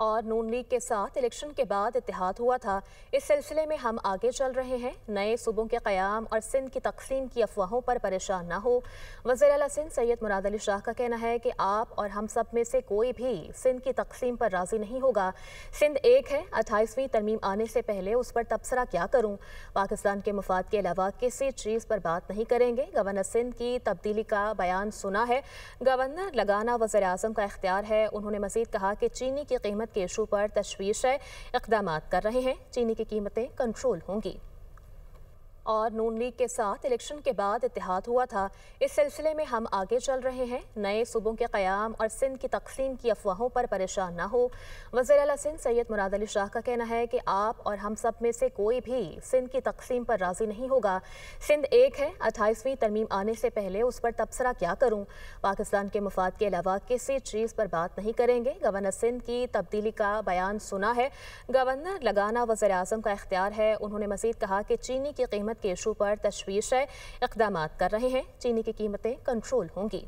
और नून लीग के साथ इलेक्शन के बाद इत्तेहाद हुआ था। इस सिलसिले में हम आगे चल रहे हैं। नए सूबों के क़याम और सिंध की तकसीम की अफवाहों पर परेशान ना हो। वज़ीर आला सिंध सैयद मुराद अली शाह का कहना है कि आप और हम सब में से कोई भी सिंध की तकसीम पर राज़ी नहीं होगा। सिंध एक है, 28वीं तरमीम आने से पहले उस पर तबसरा क्या करूँ। पाकिस्तान के मफाद के अलावा किसी चीज़ पर बात नहीं करेंगे। गवर्नर सिंध की तब्दीली का बयान सुना है। गवर्नर लगाना वज़ीर आज़म का इख्तियार है। उन्होंने मज़ीद कहा कि चीनी की कीमत के इशू पर तशवीश है, इक़दामात कर रहे हैं, चीनी की कीमतें कंट्रोल होंगी। और नून लीग के साथ इलेक्शन के बाद इत्तेहाद हुआ था। इस सिलसिले में हम आगे चल रहे हैं। नए सूबों के क़याम और सिंध की तकसीम की अफवाहों पर परेशान ना हो। वज़ीर आला सिंध सैयद मुराद अली शाह का कहना है कि आप और हम सब में से कोई भी सिंध की तकसीम पर राज़ी नहीं होगा। सिंध एक है, 28वीं तरमीम आने से पहले उस पर तबसरा क्या करूँ। पाकिस्तान के मफाद के अलावा किसी चीज़ पर बात नहीं करेंगे। गवर्नर सिंध की तब्दीली का बयान सुना है। गवर्नर लगाना वज़ीर आज़म का इख्तियार है। उन्होंने मज़ीद कहा कि चीनी की कीमत के इशू पर तशवीश है, इक़दामात कर रहे हैं, चीनी की कीमतें कंट्रोल होंगी।